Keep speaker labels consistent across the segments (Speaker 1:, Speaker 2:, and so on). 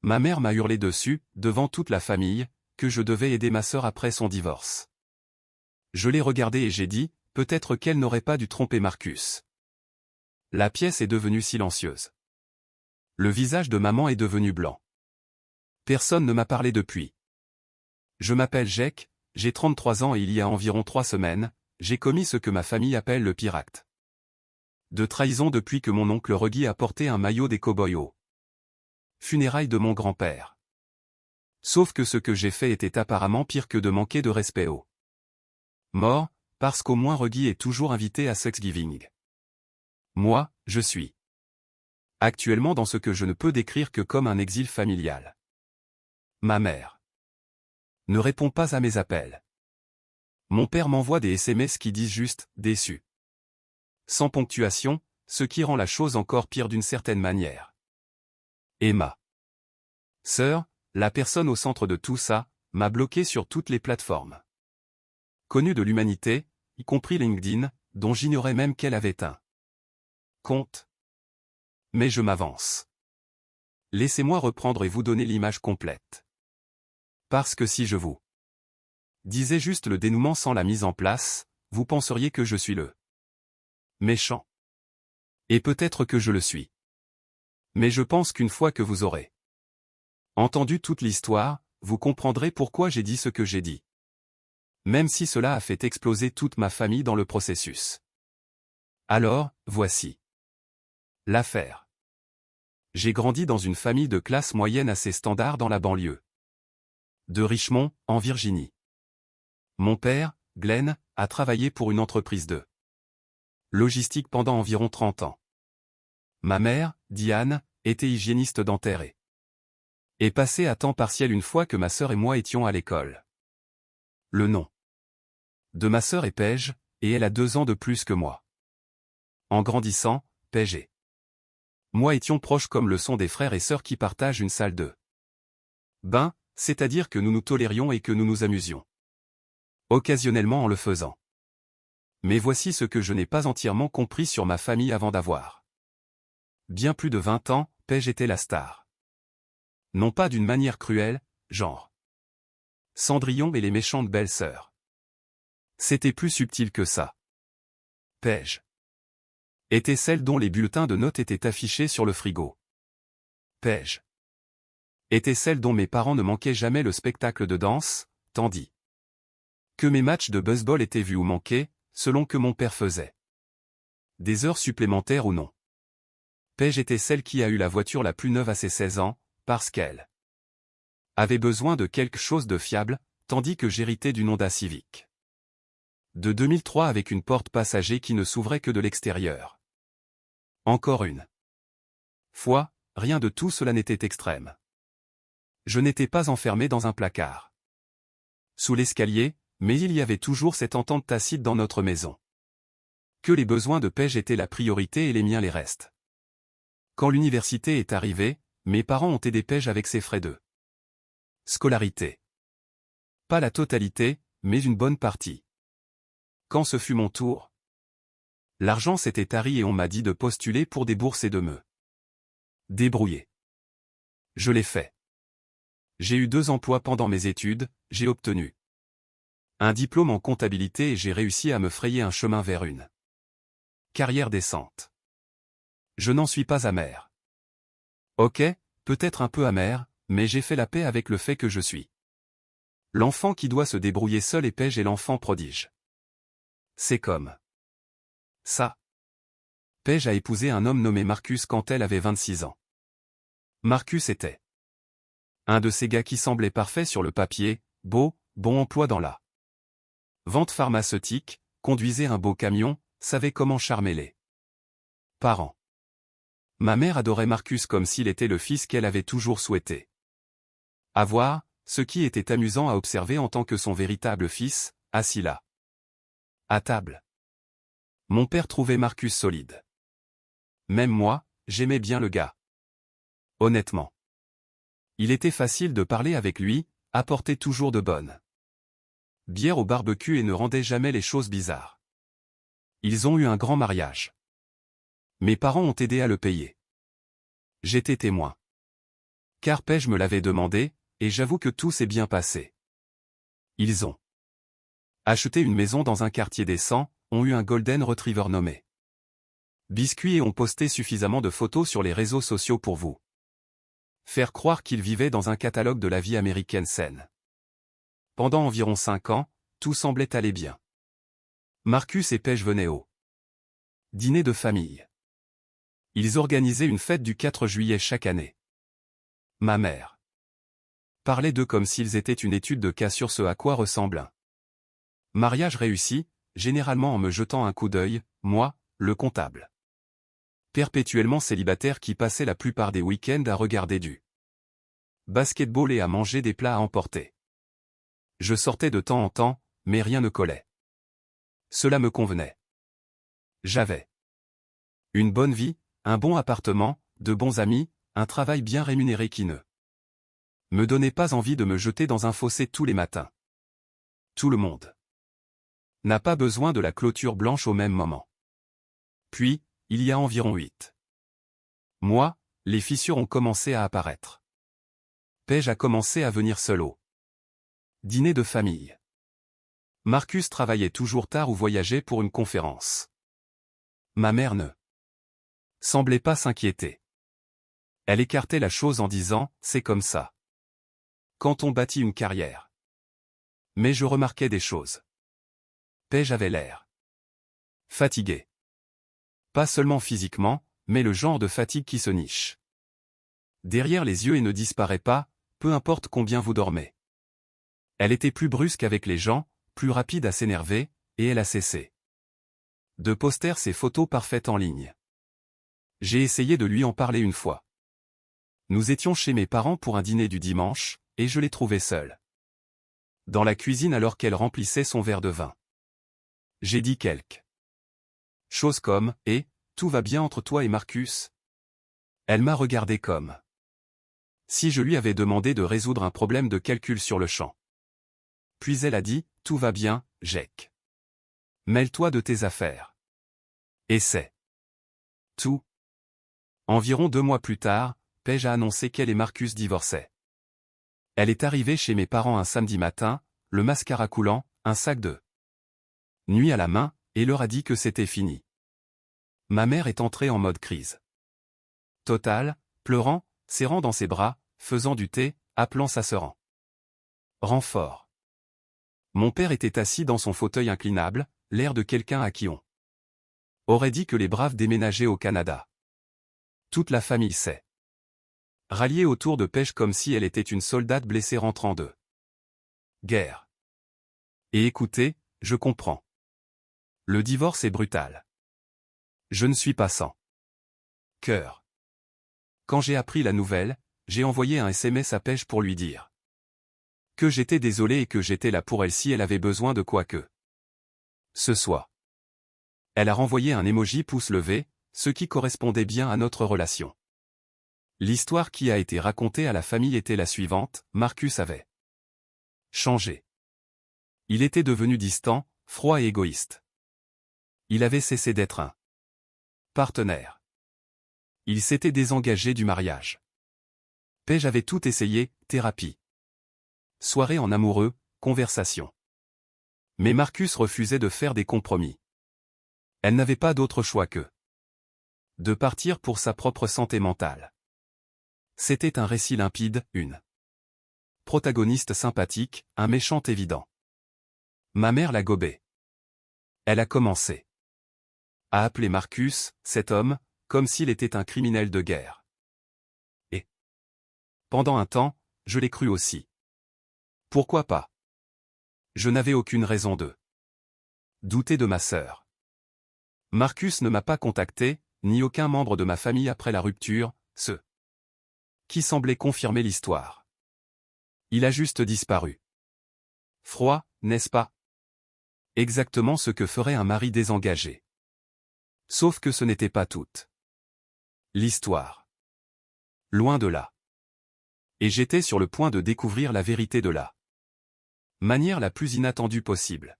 Speaker 1: Ma mère m'a hurlé dessus, devant toute la famille, que je devais aider ma sœur après son divorce. Je l'ai regardée et j'ai dit, peut-être qu'elle n'aurait pas dû tromper Marcus. La pièce est devenue silencieuse. Le visage de maman est devenu blanc. Personne ne m'a parlé depuis. Je m'appelle Jake, j'ai 33 ans et il y a environ 3 semaines, j'ai commis ce que ma famille appelle le pire acte de trahison depuis que mon oncle Reggie a porté un maillot des cow-boys aux funérailles de mon grand-père. Sauf que ce que j'ai fait était apparemment pire que de manquer de respect aux morts, parce qu'au moins Reggie est toujours invité à Thanksgiving. Moi, je suis actuellement dans ce que je ne peux décrire que comme un exil familial. Ma mère ne répond pas à mes appels. Mon père m'envoie des SMS qui disent juste « déçu ». Sans ponctuation, ce qui rend la chose encore pire d'une certaine manière. Et ma sœur, la personne au centre de tout ça, m'a bloqué sur toutes les plateformes connues de l'humanité, y compris LinkedIn, dont j'ignorais même qu'elle avait un compte. Mais je m'avance. Laissez-moi reprendre et vous donner l'image complète. Parce que si je vous disais juste le dénouement sans la mise en place, vous penseriez que je suis le méchant. Et peut-être que je le suis. Mais je pense qu'une fois que vous aurez entendu toute l'histoire, vous comprendrez pourquoi j'ai dit ce que j'ai dit. Même si cela a fait exploser toute ma famille dans le processus. Alors, voici l'affaire. J'ai grandi dans une famille de classe moyenne assez standard dans la banlieue de Richmond, en Virginie. Mon père, Glenn, a travaillé pour une entreprise de logistique pendant environ 30 ans. Ma mère, Diane, était hygiéniste dentaire et est passée à temps partiel une fois que ma sœur et moi étions à l'école. Le nom de ma sœur est Paige, et elle a 2 ans de plus que moi. En grandissant, Paige et moi étions proches comme le sont des frères et sœurs qui partagent une salle de bain, c'est-à-dire que nous nous tolérions et que nous nous amusions. Occasionnellement en le faisant. Mais voici ce que je n'ai pas entièrement compris sur ma famille avant d'avoir bien plus de 20 ans, Paige était la star. Non pas d'une manière cruelle, genre Cendrillon et les méchantes belles-sœurs. C'était plus subtil que ça. Paige était celle dont les bulletins de notes étaient affichés sur le frigo. Paige était celle dont mes parents ne manquaient jamais le spectacle de danse, tandis que mes matchs de baseball étaient vus ou manqués, selon que mon père faisait des heures supplémentaires ou non. Paige était celle qui a eu la voiture la plus neuve à ses 16 ans, parce qu'elle avait besoin de quelque chose de fiable, tandis que j'héritais d'une Honda Civic de 2003 avec une porte passager qui ne s'ouvrait que de l'extérieur. Encore une fois, rien de tout cela n'était extrême. Je n'étais pas enfermé dans un placard sous l'escalier, mais il y avait toujours cette entente tacite dans notre maison. Que les besoins de Paige étaient la priorité et les miens les restes. Quand l'université est arrivée, mes parents ont aidé Paige avec ses frais de scolarité. Pas la totalité, mais une bonne partie. Quand ce fut mon tour, l'argent s'était tari et on m'a dit de postuler pour des bourses et de me débrouiller. Je l'ai fait. J'ai eu 2 emplois pendant mes études, j'ai obtenu un diplôme en comptabilité et j'ai réussi à me frayer un chemin vers une carrière décente. Je n'en suis pas amer. Ok, peut-être un peu amer, mais j'ai fait la paix avec le fait que je suis l'enfant qui doit se débrouiller seul et Paige est l'enfant prodige. C'est comme ça. Paige a épousé un homme nommé Marcus quand elle avait 26 ans. Marcus était un de ces gars qui semblaient parfaits sur le papier, beau, bon emploi dans la vente pharmaceutique, conduisait un beau camion, savait comment charmer les parents. Ma mère adorait Marcus comme s'il était le fils qu'elle avait toujours souhaité avoir, ce qui était amusant à observer en tant que son véritable fils, assis là, à table. Mon père trouvait Marcus solide. Même moi, j'aimais bien le gars. Honnêtement. Il était facile de parler avec lui, apportait toujours de bonnes bières au barbecue et ne rendait jamais les choses bizarres. Ils ont eu un grand mariage. Mes parents ont aidé à le payer. J'étais témoin. Car Paige me l'avait demandé, et j'avoue que tout s'est bien passé. Ils ont acheté une maison dans un quartier décent, ont eu un Golden Retriever nommé Biscuit et ont posté suffisamment de photos sur les réseaux sociaux pour vous faire croire qu'ils vivaient dans un catalogue de la vie américaine saine. Pendant environ 5 ans, tout semblait aller bien. Marcus et Paige venaient au dîner de famille. Ils organisaient une fête du 4 juillet chaque année. Ma mère parlait d'eux comme s'ils étaient une étude de cas sur ce à quoi ressemble un mariage réussi, généralement en me jetant un coup d'œil, moi, le comptable. Perpétuellement célibataire qui passait la plupart des week-ends à regarder du basketball et à manger des plats à emporter. Je sortais de temps en temps, mais rien ne collait. Cela me convenait. J'avais une bonne vie, un bon appartement, de bons amis, un travail bien rémunéré qui ne me donnait pas envie de me jeter dans un fossé tous les matins. Tout le monde n'a pas besoin de la clôture blanche au même moment. Puis, il y a environ 8 mois, les fissures ont commencé à apparaître. Paige a commencé à venir seul au dîner de famille. Marcus travaillait toujours tard ou voyageait pour une conférence. Ma mère ne semblait pas s'inquiéter. Elle écartait la chose en disant « c'est comme ça quand on bâtit une carrière ». Mais je remarquais des choses. Paige avait l'air fatigué. Pas seulement physiquement, mais le genre de fatigue qui se niche derrière les yeux et ne disparaît pas, peu importe combien vous dormez. Elle était plus brusque avec les gens, plus rapide à s'énerver, et elle a cessé de poster ses photos parfaites en ligne. J'ai essayé de lui en parler une fois. Nous étions chez mes parents pour un dîner du dimanche, et je l'ai trouvée seule dans la cuisine alors qu'elle remplissait son verre de vin. J'ai dit quelque chose comme « Et, tout va bien entre toi et Marcus ?» Elle m'a regardé comme si je lui avais demandé de résoudre un problème de calcul sur le champ. Puis elle a dit « Tout va bien, Jake. Mêle-toi de tes affaires. » Et c'est tout. Environ 2 mois plus tard, Paige a annoncé qu'elle et Marcus divorçaient. Elle est arrivée chez mes parents un samedi matin, le mascara coulant, un sac de nuit à la main, et leur a dit que c'était fini. Ma mère est entrée en mode crise totale, pleurant, serrant dans ses bras, faisant du thé, appelant sa sœur. Renfort. Mon père était assis dans son fauteuil inclinable, l'air de quelqu'un à qui on aurait dit que les braves déménageaient au Canada. Toute la famille s'est ralliée autour de Paige comme si elle était une soldate blessée rentrant de guerre. Et écoutez, je comprends. Le divorce est brutal. Je ne suis pas sans cœur. Quand j'ai appris la nouvelle, j'ai envoyé un SMS à Paige pour lui dire que j'étais désolé et que j'étais là pour elle si elle avait besoin de quoi que ce soit. Elle a renvoyé un emoji pouce levé, ce qui correspondait bien à notre relation. L'histoire qui a été racontée à la famille était la suivante, Marcus avait changé. Il était devenu distant, froid et égoïste. Il avait cessé d'être un partenaire. Il s'était désengagé du mariage. Paige avait tout essayé, thérapie, soirée en amoureux, conversation. Mais Marcus refusait de faire des compromis. Elle n'avait pas d'autre choix que de partir pour sa propre santé mentale. C'était un récit limpide, une protagoniste sympathique, un méchant évident. Ma mère l'a gobé. Elle a commencé à appeler Marcus, cet homme, comme s'il était un criminel de guerre. Et pendant un temps, je l'ai cru aussi. Pourquoi pas? Je n'avais aucune raison de douter de ma sœur. Marcus ne m'a pas contacté, ni aucun membre de ma famille après la rupture, ce qui semblait confirmer l'histoire. Il a juste disparu. Froid, n'est-ce pas? Exactement ce que ferait un mari désengagé. Sauf que ce n'était pas toute l'histoire. Loin de là. Et j'étais sur le point de découvrir la vérité de la manière la plus inattendue possible.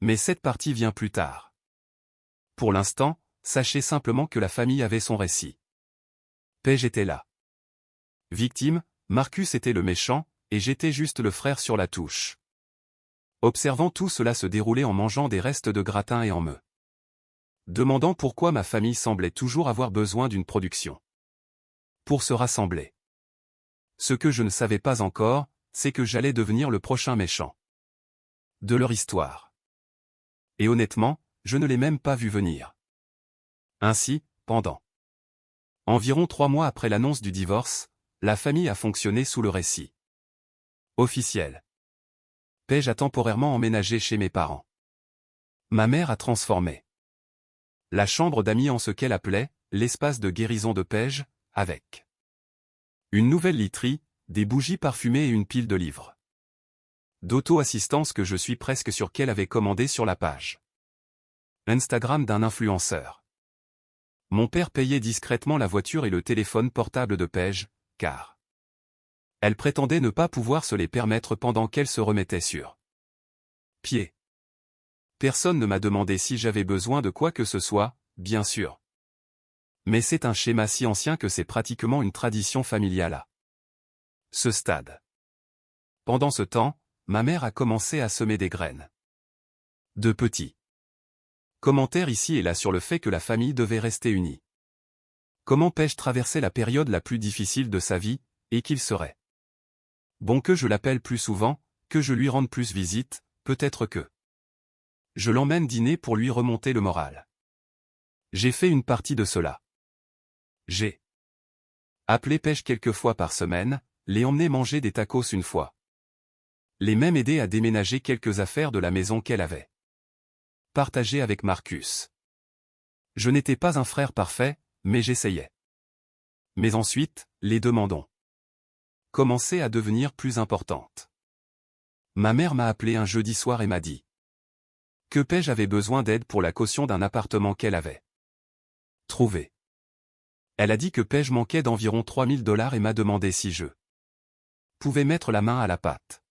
Speaker 1: Mais cette partie vient plus tard. Pour l'instant, sachez simplement que la famille avait son récit. Paige était là. Victime, Marcus était le méchant, et j'étais juste le frère sur la touche. Observant tout cela se dérouler en mangeant des restes de gratin et en me demandant pourquoi ma famille semblait toujours avoir besoin d'une production pour se rassembler. Ce que je ne savais pas encore, c'est que j'allais devenir le prochain méchant de leur histoire. Et honnêtement, je ne l'ai même pas vu venir. Ainsi, pendant environ 3 mois après l'annonce du divorce, la famille a fonctionné sous le récit officiel. Paige a temporairement emménagé chez mes parents. Ma mère a transformé la chambre d'amis en ce qu'elle appelait l'espace de guérison de Paige, avec une nouvelle literie, des bougies parfumées et une pile de livres d'auto-assistance que je suis presque sûr qu'elle avait commandé sur la page Instagram d'un influenceur. Mon père payait discrètement la voiture et le téléphone portable de Paige, car elle prétendait ne pas pouvoir se les permettre pendant qu'elle se remettait sur pied. Personne ne m'a demandé si j'avais besoin de quoi que ce soit, bien sûr. Mais c'est un schéma si ancien que c'est pratiquement une tradition familiale à ce stade. Pendant ce temps, ma mère a commencé à semer des graines de petits commentaires ici et là sur le fait que la famille devait rester unie. Comment Paige traversait la période la plus difficile de sa vie, et qu'il serait bon que je l'appelle plus souvent, que je lui rende plus visite, peut-être que je l'emmène dîner pour lui remonter le moral. J'ai fait une partie de cela. J'ai appelé Paige quelques fois par semaine, les emmener manger des tacos une fois. Les même aider à déménager quelques affaires de la maison qu'elle avait partagée avec Marcus. Je n'étais pas un frère parfait, mais j'essayais. Mais ensuite, les demandons commençaient à devenir plus importantes. Ma mère m'a appelé un jeudi soir et m'a dit que Paige avait besoin d'aide pour la caution d'un appartement qu'elle avait trouvé. Elle a dit que Paige manquait d'environ $3000 et m'a demandé si je pouvais mettre la main à la pâte.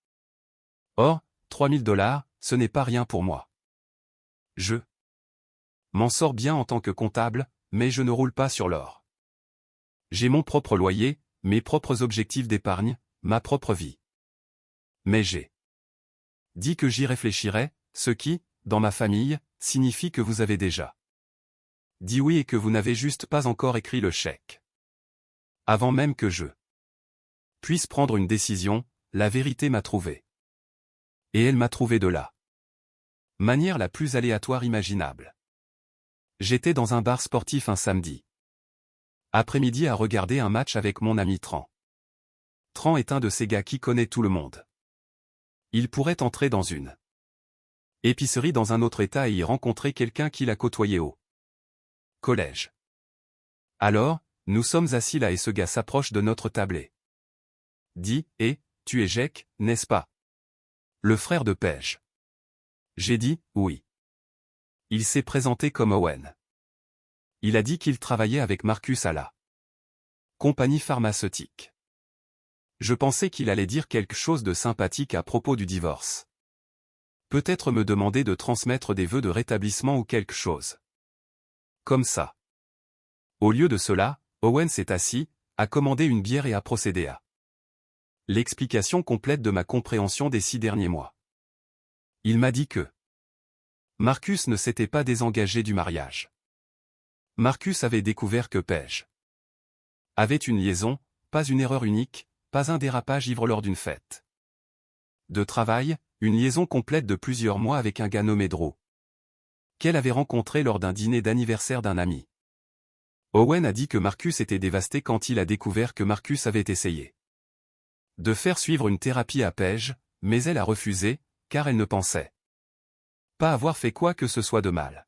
Speaker 1: Or, $3000, ce n'est pas rien pour moi. Je m'en sors bien en tant que comptable, mais je ne roule pas sur l'or. J'ai mon propre loyer, mes propres objectifs d'épargne, ma propre vie. Mais j'ai dit que j'y réfléchirais, ce qui, dans ma famille, signifie que vous avez déjà dit oui et que vous n'avez juste pas encore écrit le chèque. Avant même que je puisse prendre une décision, la vérité m'a trouvé. Et elle m'a trouvé de la manière la plus aléatoire imaginable. J'étais dans un bar sportif un samedi après-midi à regarder un match avec mon ami Tran. Tran est un de ces gars qui connaît tout le monde. Il pourrait entrer dans une épicerie dans un autre état et y rencontrer quelqu'un qu'il a côtoyé au collège. Alors, nous sommes assis là et ce gars s'approche de notre table et dit « Eh, tu es Jake, n'est-ce pas? Le frère de Paige. » J'ai dit « Oui. » Il s'est présenté comme Owen. Il a dit qu'il travaillait avec Marcus à la compagnie pharmaceutique. Je pensais qu'il allait dire quelque chose de sympathique à propos du divorce. Peut-être me demander de transmettre des vœux de rétablissement ou quelque chose comme ça. Au lieu de cela, Owen s'est assis, a commandé une bière et a procédé à l'explication complète de ma compréhension des 6 derniers mois. Il m'a dit que Marcus ne s'était pas désengagé du mariage. Marcus avait découvert que Paige avait une liaison, pas une erreur unique, pas un dérapage ivre lors d'une fête de travail, une liaison complète de plusieurs mois avec un gars nommé Drew, qu'elle avait rencontré lors d'un dîner d'anniversaire d'un ami. Owen a dit que Marcus était dévasté quand il a découvert que Marcus avait essayé de faire suivre une thérapie à Paige, mais elle a refusé, car elle ne pensait pas avoir fait quoi que ce soit de mal.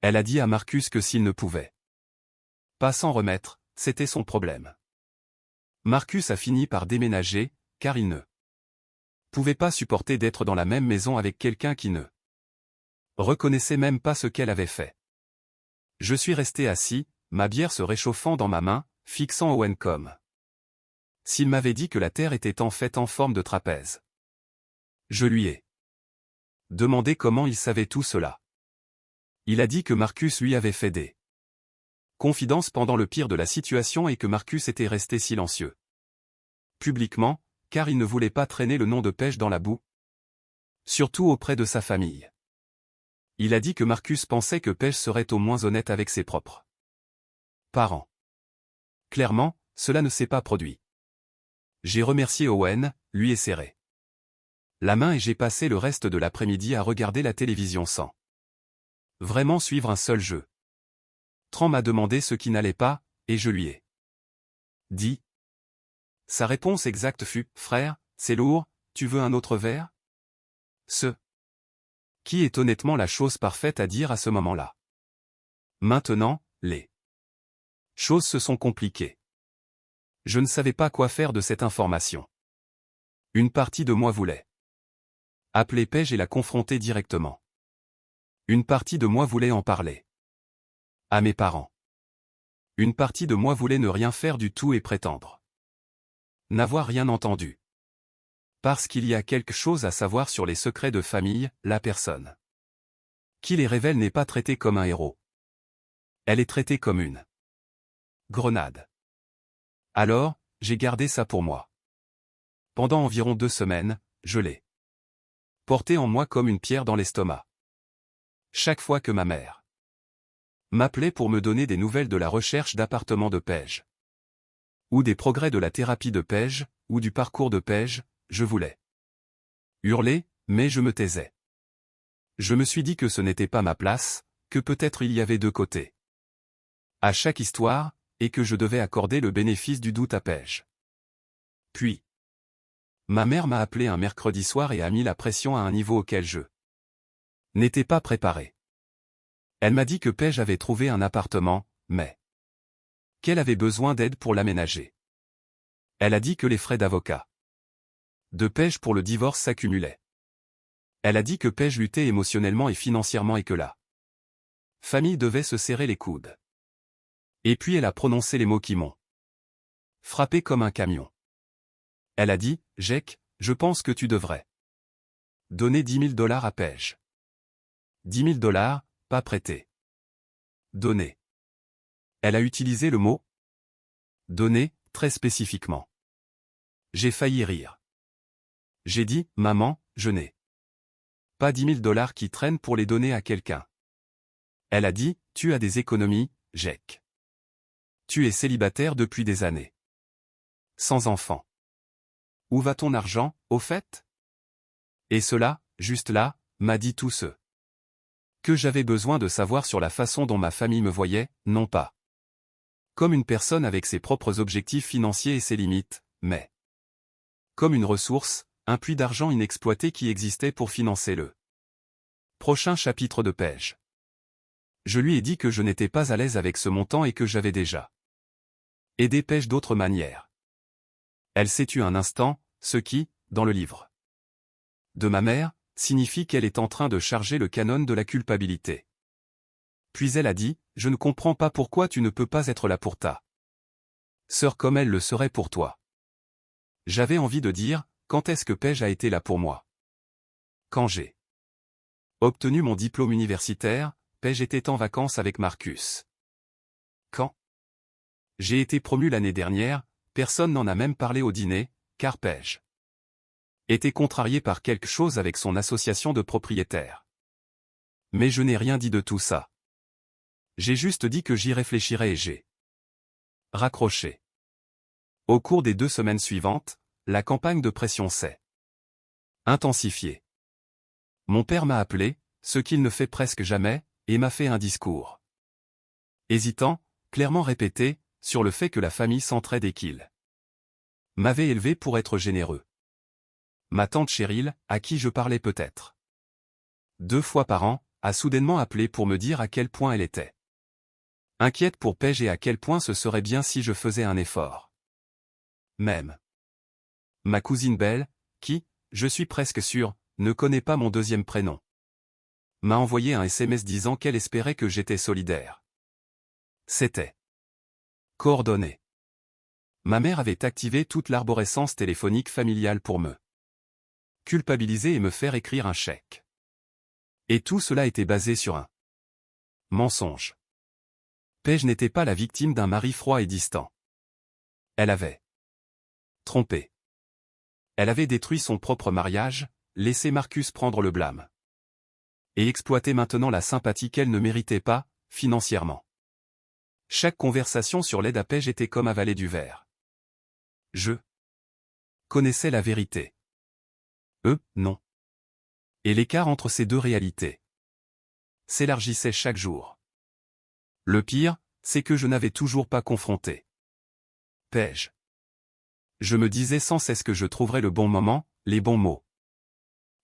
Speaker 1: Elle a dit à Marcus que s'il ne pouvait pas s'en remettre, c'était son problème. Marcus a fini par déménager, car il ne pouvait pas supporter d'être dans la même maison avec quelqu'un qui ne reconnaissait même pas ce qu'elle avait fait. Je suis resté assis, ma bière se réchauffant dans ma main, fixant Owen comme s'il m'avait dit que la Terre était en fait en forme de trapèze. Je lui ai demandé comment il savait tout cela. Il a dit que Marcus lui avait fait des Confidence pendant le pire de la situation et que Marcus était resté silencieux. Publiquement, car il ne voulait pas traîner le nom de Paige dans la boue. Surtout auprès de sa famille. Il a dit que Marcus pensait que Paige serait au moins honnête avec ses propres parents. Clairement, cela ne s'est pas produit. J'ai remercié Owen, lui ai serré la main et j'ai passé le reste de l'après-midi à regarder la télévision sans vraiment suivre un seul jeu. Tran m'a demandé ce qui n'allait pas, et je lui ai dit. Sa réponse exacte fut « Frère, c'est lourd, tu veux un autre verre ?» Ce qui est honnêtement la chose parfaite à dire à ce moment-là. Maintenant, les choses se sont compliquées. Je ne savais pas quoi faire de cette information. Une partie de moi voulait appeler Paige et la confronter directement. Une partie de moi voulait en parler à mes parents. Une partie de moi voulait ne rien faire du tout et prétendre n'avoir rien entendu. Parce qu'il y a quelque chose à savoir sur les secrets de famille, la personne qui les révèle n'est pas traitée comme un héros. Elle est traitée comme une grenade. Alors, j'ai gardé ça pour moi. Pendant environ 2 semaines, je l'ai porté en moi comme une pierre dans l'estomac. Chaque fois que ma mère m'appelait pour me donner des nouvelles de la recherche d'appartement de Paige, ou des progrès de la thérapie de Paige, ou du parcours de Paige, je voulais hurler, mais je me taisais. Je me suis dit que ce n'était pas ma place, que peut-être il y avait 2 côtés à chaque histoire, et que je devais accorder le bénéfice du doute à Paige. Puis, ma mère m'a appelé un mercredi soir et a mis la pression à un niveau auquel je n'étais pas préparé. Elle m'a dit que Paige avait trouvé un appartement, mais qu'elle avait besoin d'aide pour l'aménager. Elle a dit que les frais d'avocat de Paige pour le divorce s'accumulaient. Elle a dit que Paige luttait émotionnellement et financièrement et que la famille devait se serrer les coudes. Et puis elle a prononcé les mots qui m'ont frappé comme un camion. Elle a dit, « Jake, je pense que tu devrais donner $10 000 à Paige. $10 000, pas prêter. Donner. » Elle a utilisé le mot « donner » très spécifiquement. J'ai failli rire. J'ai dit, « Maman, je n'ai pas $10 000 qui traînent pour les donner à quelqu'un. » Elle a dit, « Tu as des économies, Jake. Tu es célibataire depuis des années. Sans enfant. Où va ton argent, au fait ?» Et cela, juste là, m'a dit tout ce que j'avais besoin de savoir sur la façon dont ma famille me voyait, non pas comme une personne avec ses propres objectifs financiers et ses limites, mais comme une ressource, un puits d'argent inexploité qui existait pour financer le prochain chapitre de Paige. Je lui ai dit que je n'étais pas à l'aise avec ce montant et que j'avais déjà aidé Paige d'autres manières. Elle s'est tue un instant, ce qui, dans le livre de ma mère, signifie qu'elle est en train de charger le canon de la culpabilité. Puis elle a dit, « Je ne comprends pas pourquoi tu ne peux pas être là pour ta sœur comme elle le serait pour toi. » J'avais envie de dire, quand est-ce que Paige a été là pour moi? Quand j'ai obtenu mon diplôme universitaire, Paige était en vacances avec Marcus. Quand j'ai été promu l'année dernière, personne n'en a même parlé au dîner, car Paige était contrarié par quelque chose avec son association de propriétaires. Mais je n'ai rien dit de tout ça. J'ai juste dit que j'y réfléchirais et j'ai raccroché. Au cours des 2 semaines suivantes, la campagne de pression s'est intensifiée. Mon père m'a appelé, ce qu'il ne fait presque jamais, et m'a fait un discours hésitant, clairement répété, sur le fait que la famille s'entraide et qu'il m'avait élevé pour être généreux. Ma tante Cheryl, à qui je parlais peut-être 2 fois par an, a soudainement appelé pour me dire à quel point elle était inquiète pour Paige et à quel point ce serait bien si je faisais un effort. Même ma cousine Belle, qui, je suis presque sûr, ne connaît pas mon 2e prénom, m'a envoyé un SMS disant qu'elle espérait que j'étais solidaire. C'était coordonné. Ma mère avait activé toute l'arborescence téléphonique familiale pour me culpabiliser et me faire écrire un chèque. Et tout cela était basé sur un mensonge. Paige n'était pas la victime d'un mari froid et distant. Elle avait trompé. Elle avait détruit son propre mariage, laissé Marcus prendre le blâme. Et exploité maintenant la sympathie qu'elle ne méritait pas, financièrement. Chaque conversation sur l'aide à Paige était comme avaler du verre. Je connaissais la vérité. Eux, non. Et l'écart entre ces deux réalités s'élargissait chaque jour. Le pire, c'est que je n'avais toujours pas confronté Paige. Je me disais sans cesse que je trouverais le bon moment, les bons mots.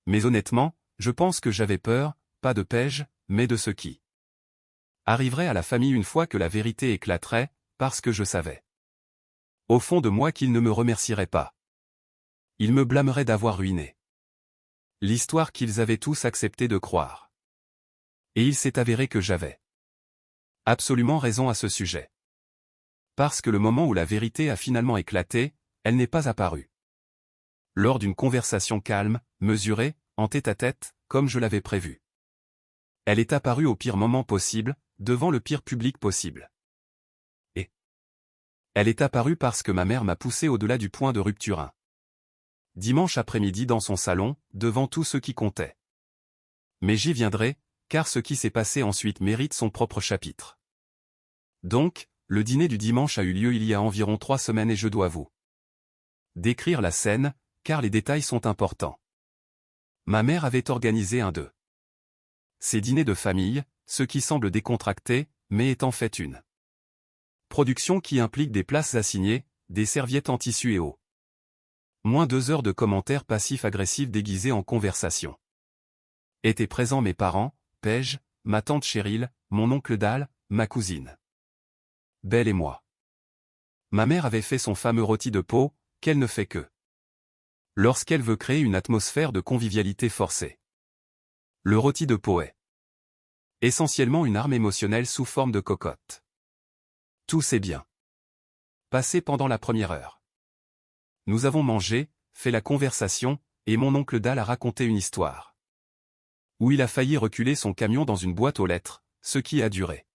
Speaker 1: Mais honnêtement, je pense que j'avais peur, pas de Paige, mais de ce qui arriverait à la famille une fois que la vérité éclaterait, parce que je savais au fond de moi qu'ils ne me remercieraient pas. Ils me blâmeraient d'avoir ruiné l'histoire qu'ils avaient tous accepté de croire. Et il s'est avéré que j'avais absolument raison à ce sujet. Parce que le moment où la vérité a finalement éclaté, elle n'est pas apparue lors d'une conversation calme, mesurée, en tête-à-tête, comme je l'avais prévu. Elle est apparue au pire moment possible, devant le pire public possible. Et elle est apparue parce que ma mère m'a poussé au-delà du point de rupture un dimanche après-midi dans son salon, devant tout ce qui comptait. Mais j'y viendrai, car ce qui s'est passé ensuite mérite son propre chapitre. Donc, le dîner du dimanche a eu lieu il y a environ 3 semaines et je dois vous décrire la scène, car les détails sont importants. Ma mère avait organisé un de ces dîners de famille, ce qui semble décontracté, mais est en fait une production qui implique des places assignées, des serviettes en tissu et au moins 2 heures de commentaires passifs-agressifs déguisés en conversation. Étaient présents mes parents, Paige, ma tante Cheryl, mon oncle Dal, ma cousine Belle et moi. Ma mère avait fait son fameux rôti de peau, qu'elle ne fait que lorsqu'elle veut créer une atmosphère de convivialité forcée. Le rôti de peau est essentiellement une arme émotionnelle sous forme de cocotte. Tout s'est bien passé pendant la première heure. Nous avons mangé, fait la conversation, et mon oncle Dal a raconté une histoire où il a failli reculer son camion dans une boîte aux lettres, ce qui a duré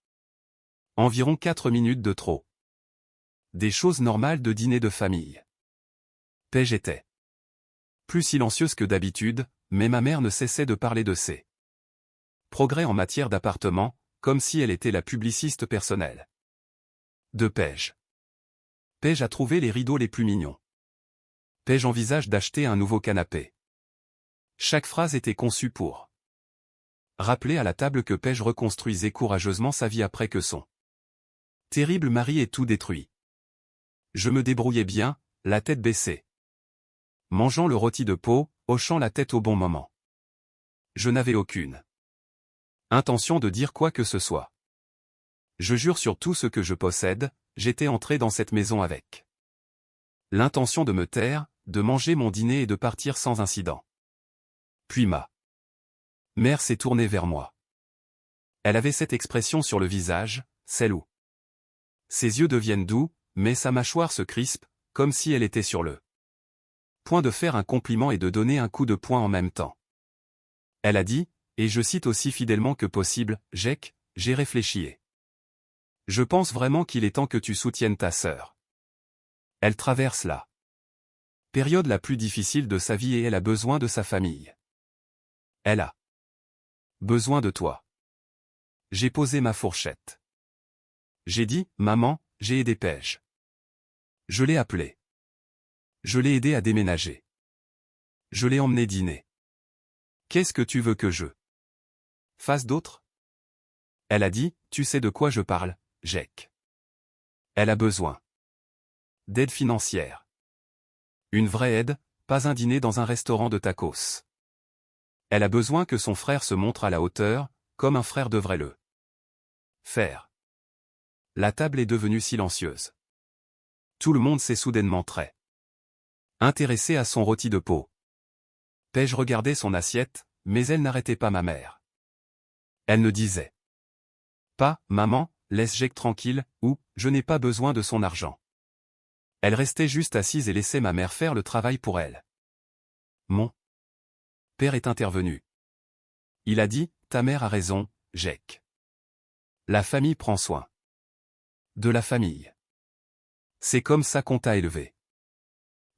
Speaker 1: environ 4 minutes de trop. Des choses normales de dîner de famille. Paige était plus silencieuse que d'habitude, mais ma mère ne cessait de parler de ses progrès en matière d'appartement, comme si elle était la publiciste personnelle de Paige. Paige a trouvé les rideaux les plus mignons. Paige envisage d'acheter un nouveau canapé. Chaque phrase était conçue pour rappeler à la table que Paige reconstruisait courageusement sa vie après que son terrible mari ait tout détruit. Je me débrouillais bien, la tête baissée, mangeant le rôti de peau, hochant la tête au bon moment. Je n'avais aucune intention de dire quoi que ce soit. Je jure sur tout ce que je possède, j'étais entré dans cette maison avec l'intention de me taire, de manger mon dîner et de partir sans incident. Puis ma mère s'est tournée vers moi. Elle avait cette expression sur le visage, celle où ses yeux deviennent doux, mais sa mâchoire se crispe, comme si elle était sur le point de faire un compliment et de donner un coup de poing en même temps. Elle a dit, et je cite aussi fidèlement que possible, « Jake, j'ai réfléchi et je pense vraiment qu'il est temps que tu soutiennes ta sœur. Elle traverse la période la plus difficile de sa vie et elle a besoin de sa famille. Elle a besoin de toi. » J'ai posé ma fourchette. J'ai dit, « Maman, j'ai aidé Paige. Je l'ai appelée. Je l'ai aidé à déménager. Je l'ai emmené dîner. Qu'est-ce que tu veux que je fasse d'autre ?» Elle a dit, « Tu sais de quoi je parle, Jake. Elle a besoin d'aide financière. Une vraie aide, pas un dîner dans un restaurant de tacos. Elle a besoin que son frère se montre à la hauteur, comme un frère devrait le faire. » La table est devenue silencieuse. Tout le monde s'est soudainement très intéressé à son rôti de peau. Paige regardait son assiette, mais elle n'arrêtait pas ma mère. Elle ne disait pas, « Maman, laisse Jake tranquille » ou « Je n'ai pas besoin de son argent ». Elle restait juste assise et laissait ma mère faire le travail pour elle. Mon père est intervenu. Il a dit, « Ta mère a raison, Jake. La famille prend soin De la famille. C'est comme ça qu'on t'a élevé.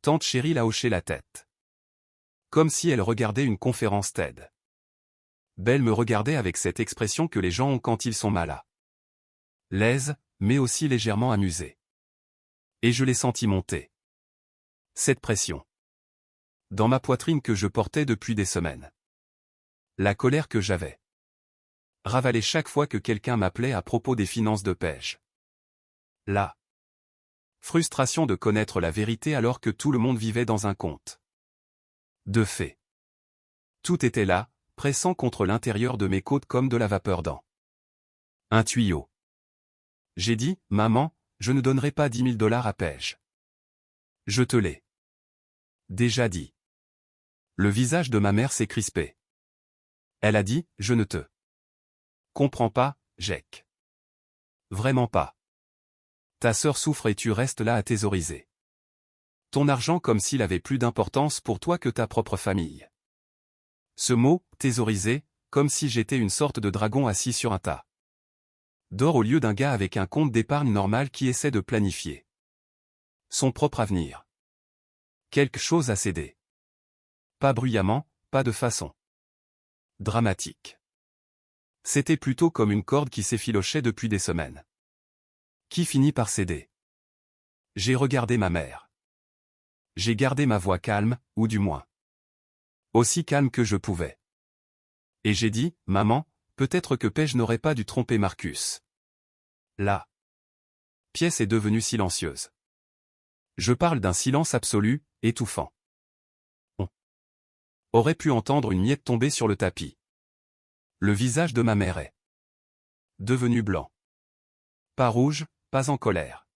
Speaker 1: Tante Cheryl a hoché la tête. Comme si elle regardait une conférence TED. Belle me regardait avec cette expression que les gens ont quand ils sont mal à l'aise, mais aussi légèrement amusés. Et je l'ai senti monter. Cette pression. Dans ma poitrine que je portais depuis des semaines. La colère que j'avais. Ravalée chaque fois que quelqu'un m'appelait à propos des finances de Paige. La frustration de connaître la vérité alors que tout le monde vivait dans un conte de fées. Tout était là, pressant contre l'intérieur de mes côtes comme de la vapeur dans un tuyau. J'ai dit, maman, je ne donnerai pas 10 000 $ à Paige. Je te l'ai déjà dit. Le visage de ma mère s'est crispé. Elle a dit, je ne te comprends pas, Jake. Vraiment pas. Ta sœur souffre et tu restes là à thésauriser ton argent comme s'il avait plus d'importance pour toi que ta propre famille. Ce mot, thésauriser, comme si j'étais une sorte de dragon assis sur un tas d'or au lieu d'un gars avec un compte d'épargne normal qui essaie de planifier son propre avenir. Quelque chose à céder. Pas bruyamment, pas de façon dramatique. C'était plutôt comme une corde qui s'effilochait depuis des semaines. Qui finit par céder. J'ai regardé ma mère. J'ai gardé ma voix calme, ou du moins aussi calme que je pouvais. Et j'ai dit, maman, peut-être que Paige n'aurait pas dû tromper Marcus. La pièce est devenue silencieuse. Je parle d'un silence absolu, étouffant. On aurait pu entendre une miette tomber sur le tapis. Le visage de ma mère est devenu blanc. Pas rouge, pas en colère.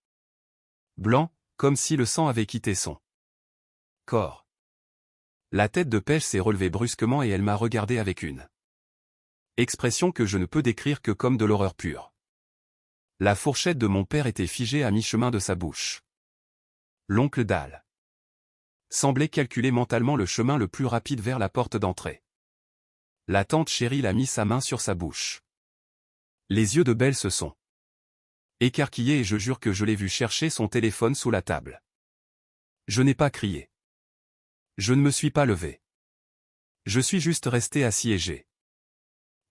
Speaker 1: Blanc, comme si le sang avait quitté son corps. La tête de Paige s'est relevée brusquement et elle m'a regardé avec une expression que je ne peux décrire que comme de l'horreur pure. La fourchette de mon père était figée à mi-chemin de sa bouche. L'oncle Dal semblait calculer mentalement le chemin le plus rapide vers la porte d'entrée. La tante Cheryl a mis sa main sur sa bouche. Les yeux de Belle se sont écarquillés et je jure que je l'ai vu chercher son téléphone sous la table. Je n'ai pas crié. Je ne me suis pas levé. Je suis juste resté assiégé.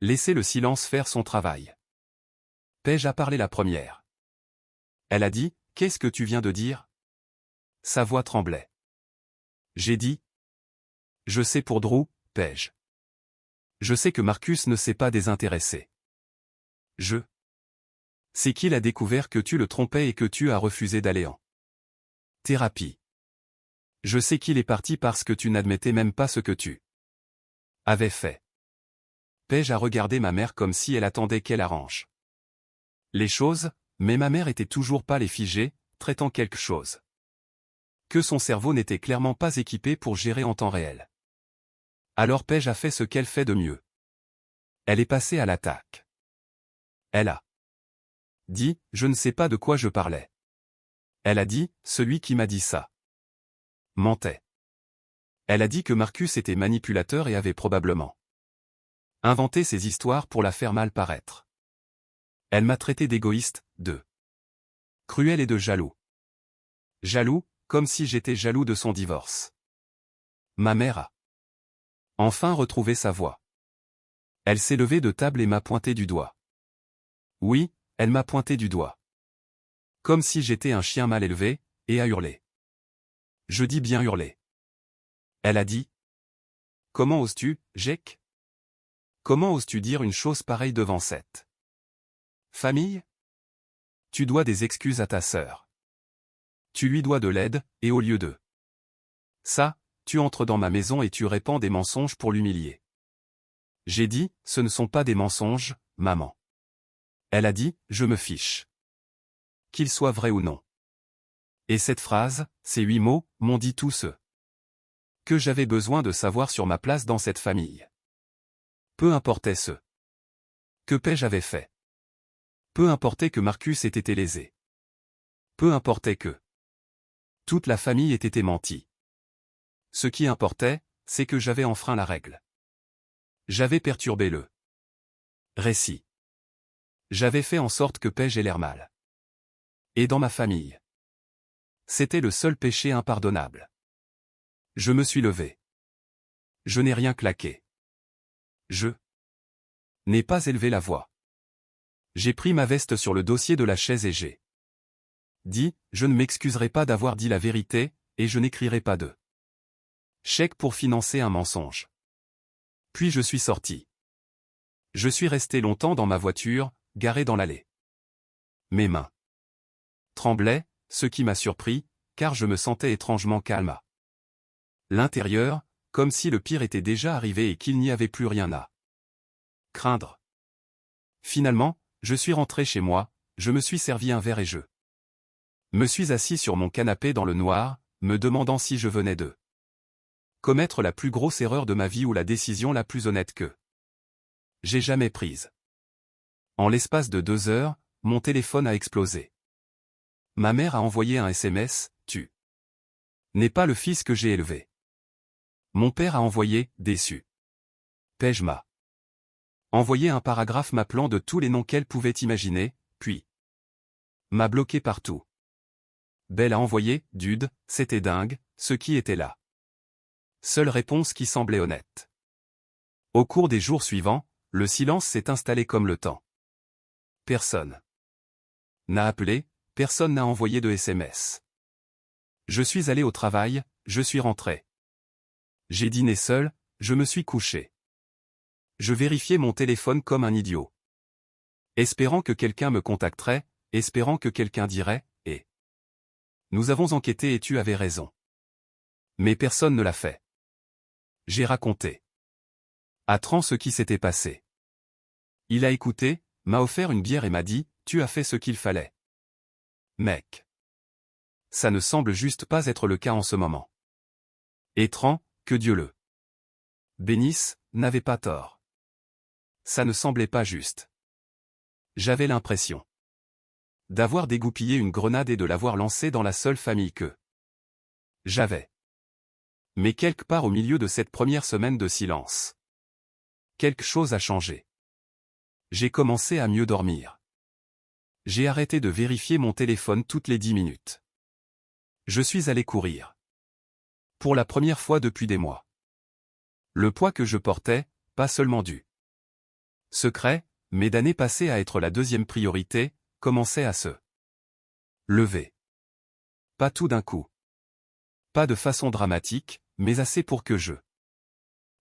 Speaker 1: Laissez le silence faire son travail. Paige a parlé la première. Elle a dit, « Qu'est-ce que tu viens de dire ?» Sa voix tremblait. J'ai dit, « Je sais pour Drew, Paige. Je sais que Marcus ne s'est pas désintéressé. Je sais qu'il a découvert que tu le trompais et que tu as refusé d'aller en thérapie. Je sais qu'il est parti parce que tu n'admettais même pas ce que tu avais fait. » Paige a regardé ma mère comme si elle attendait qu'elle arrange les choses, mais ma mère était toujours pas les figée, traitant quelque chose que son cerveau n'était clairement pas équipé pour gérer en temps réel. Alors Paige a fait ce qu'elle fait de mieux. Elle est passée à l'attaque. Elle a dit, je ne sais pas de quoi je parlais. Elle a dit, celui qui m'a dit ça mentait. Elle a dit que Marcus était manipulateur et avait probablement inventé ces histoires pour la faire mal paraître. Elle m'a traité d'égoïste, de cruel et de jaloux. Jaloux, comme si j'étais jaloux de son divorce. Ma mère a enfin retrouvé sa voix. Elle s'est levée de table et m'a pointé du doigt. Oui, elle m'a pointé du doigt. Comme si j'étais un chien mal élevé, et a hurlé. Je dis bien hurlé. Elle a dit. Comment oses-tu, Jake? Comment oses-tu dire une chose pareille devant cette famille? Tu dois des excuses à ta sœur. Tu lui dois de l'aide, et au lieu de ça, tu entres dans ma maison et tu répands des mensonges pour l'humilier. J'ai dit, ce ne sont pas des mensonges, maman. Elle a dit, je me fiche. Qu'ils soient vrais ou non. Et cette phrase, ces 8 mots, m'ont dit tout ce que j'avais besoin de savoir sur ma place dans cette famille. Peu importait ce que Paige avait fait. Peu importait que Marcus ait été lésé. Peu importait que toute la famille ait été mentie. Ce qui importait, c'est que j'avais enfreint la règle. J'avais perturbé le récit. J'avais fait en sorte que Paige ait l'air mal. Et dans ma famille. C'était le seul péché impardonnable. Je me suis levé. Je n'ai rien claqué. Je n'ai pas élevé la voix. J'ai pris ma veste sur le dossier de la chaise et j'ai dit, je ne m'excuserai pas d'avoir dit la vérité, et je n'écrirai pas de chèque pour financer un mensonge. Puis je suis sorti. Je suis resté longtemps dans ma voiture, garée dans l'allée. Mes mains tremblaient, ce qui m'a surpris, car je me sentais étrangement calme à l'intérieur, comme si le pire était déjà arrivé et qu'il n'y avait plus rien à craindre. Finalement, je suis rentré chez moi, je me suis servi un verre et je me suis assis sur mon canapé dans le noir, me demandant si je venais de commettre la plus grosse erreur de ma vie ou la décision la plus honnête que j'ai jamais prise. En l'espace de 2 heures, mon téléphone a explosé. Ma mère a envoyé un SMS, « Tu n'es pas le fils que j'ai élevé. » Mon père a envoyé, déçu. Pej m'a envoyé un paragraphe m'appelant de tous les noms qu'elle pouvait imaginer, puis m'a bloqué partout. Belle a envoyé, Dude, c'était dingue, ce qui était là. Seule réponse qui semblait honnête. Au cours des jours suivants, le silence s'est installé comme le temps. Personne n'a appelé, personne n'a envoyé de SMS. Je suis allé au travail, je suis rentré. J'ai dîné seul, je me suis couché. Je vérifiais mon téléphone comme un idiot. Espérant que quelqu'un me contacterait, espérant que quelqu'un dirait, « Et nous avons enquêté et tu avais raison. » Mais personne ne l'a fait. J'ai raconté à Tran ce qui s'était passé. Il a écouté, m'a offert une bière et m'a dit, « Tu as fait ce qu'il fallait. » Mec. Ça ne semble juste pas être le cas en ce moment. Et Tran, que Dieu le bénisse, n'avait pas tort. Ça ne semblait pas juste. J'avais l'impression d'avoir dégoupillé une grenade et de l'avoir lancée dans la seule famille que j'avais. Mais quelque part au milieu de cette première semaine de silence, quelque chose a changé. J'ai commencé à mieux dormir. J'ai arrêté de vérifier mon téléphone toutes les 10 minutes. Je suis allé courir. Pour la première fois depuis des mois. Le poids que je portais, pas seulement du secret, mais d'années passées à être la deuxième priorité, commençait à se lever. Pas tout d'un coup. Pas de façon dramatique, mais assez pour que je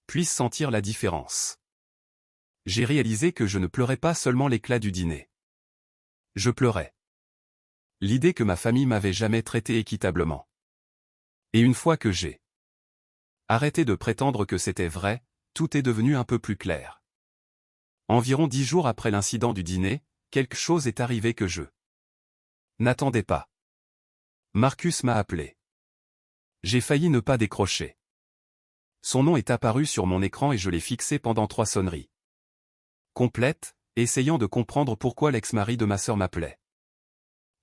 Speaker 1: puisse sentir la différence. J'ai réalisé que je ne pleurais pas seulement l'éclat du dîner. Je pleurais l'idée que ma famille m'avait jamais traité équitablement. Et une fois que j'ai arrêté de prétendre que c'était vrai, tout est devenu un peu plus clair. Environ 10 jours après l'incident du dîner, quelque chose est arrivé que je n'attendais pas. Marcus m'a appelé. J'ai failli ne pas décrocher. Son nom est apparu sur mon écran et je l'ai fixé pendant 3 sonneries complètes, essayant de comprendre pourquoi l'ex-mari de ma sœur m'appelait.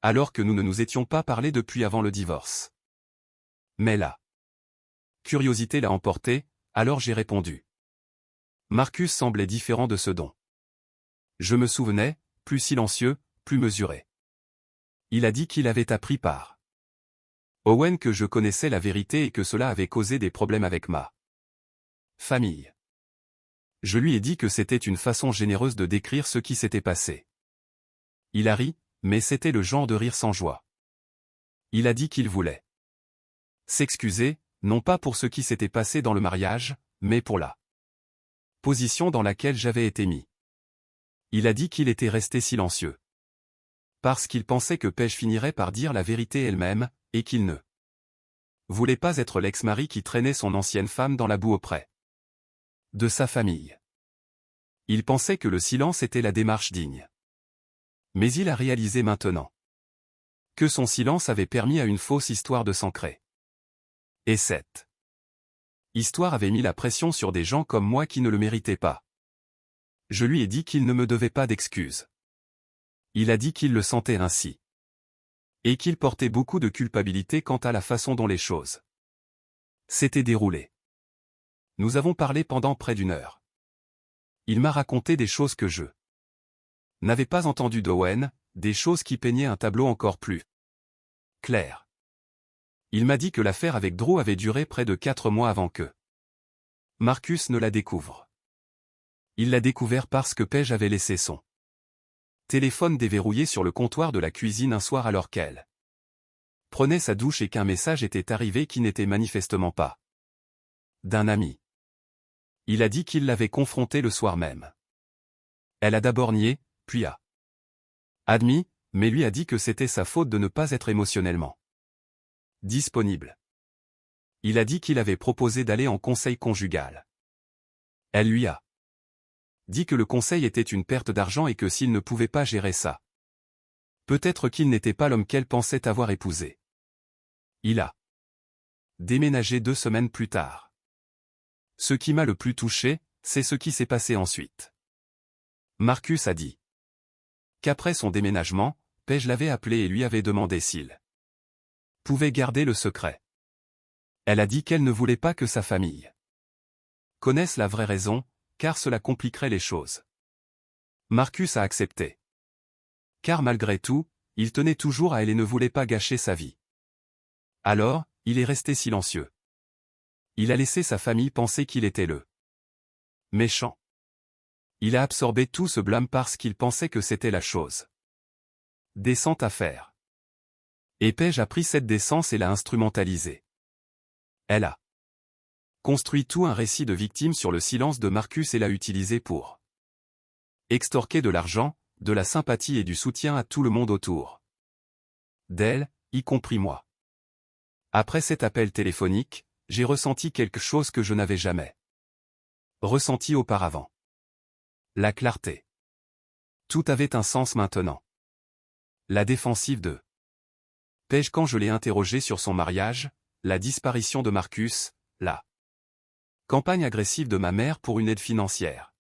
Speaker 1: Alors que nous ne nous étions pas parlé depuis avant le divorce. Mais la curiosité l'a emporté, alors j'ai répondu. Marcus semblait différent de ce dont je me souvenais, plus silencieux, plus mesuré. Il a dit qu'il avait appris par Owen que je connaissais la vérité et que cela avait causé des problèmes avec ma famille. Je lui ai dit que c'était une façon généreuse de décrire ce qui s'était passé. Il a ri, mais c'était le genre de rire sans joie. Il a dit qu'il voulait s'excuser, non pas pour ce qui s'était passé dans le mariage, mais pour la position dans laquelle j'avais été mis. Il a dit qu'il était resté silencieux. Parce qu'il pensait que Pej finirait par dire la vérité elle-même, et qu'il ne voulait pas être l'ex-mari qui traînait son ancienne femme dans la boue auprès de sa famille. Il pensait que le silence était la démarche digne. Mais il a réalisé maintenant que son silence avait permis à une fausse histoire de s'ancrer. Et cette histoire avait mis la pression sur des gens comme moi qui ne le méritaient pas. Je lui ai dit qu'il ne me devait pas d'excuses. Il a dit qu'il le sentait ainsi. Et qu'il portait beaucoup de culpabilité quant à la façon dont les choses s'étaient déroulées. Nous avons parlé pendant près d'1 heure. Il m'a raconté des choses que je n'avais pas entendues d'Owen, des choses qui peignaient un tableau encore plus clair. Il m'a dit que l'affaire avec Drew avait duré près de 4 mois avant que Marcus ne la découvre. Il l'a découvert parce que Paige avait laissé son téléphone déverrouillé sur le comptoir de la cuisine un soir alors qu'elle prenait sa douche et qu'un message était arrivé qui n'était manifestement pas d'un ami. Il a dit qu'il l'avait confronté le soir même. Elle a d'abord nié, puis a admis, mais lui a dit que c'était sa faute de ne pas être émotionnellement disponible. Il a dit qu'il avait proposé d'aller en conseil conjugal. Elle lui a dit que le conseil était une perte d'argent et que s'il ne pouvait pas gérer ça, peut-être qu'il n'était pas l'homme qu'elle pensait avoir épousé. Il a déménagé 2 semaines plus tard. Ce qui m'a le plus touché, c'est ce qui s'est passé ensuite. Marcus a dit qu'après son déménagement, Paige l'avait appelé et lui avait demandé s'il pouvait garder le secret. Elle a dit qu'elle ne voulait pas que sa famille connaisse la vraie raison, car cela compliquerait les choses. Marcus a accepté. Car malgré tout, il tenait toujours à elle et ne voulait pas gâcher sa vie. Alors, il est resté silencieux. Il a laissé sa famille penser qu'il était le méchant. Il a absorbé tout ce blâme parce qu'il pensait que c'était la chose décente à faire. Et Paige a pris cette décence et l'a instrumentalisée. Elle a construit tout un récit de victime sur le silence de Marcus et l'a utilisé pour extorquer de l'argent, de la sympathie et du soutien à tout le monde autour d'elle, y compris moi. Après cet appel téléphonique, j'ai ressenti quelque chose que je n'avais jamais ressenti auparavant. La clarté. Tout avait un sens maintenant. La défensive de Paige quand je l'ai interrogé sur son mariage, la disparition de Marcus, la campagne agressive de ma mère pour une aide financière.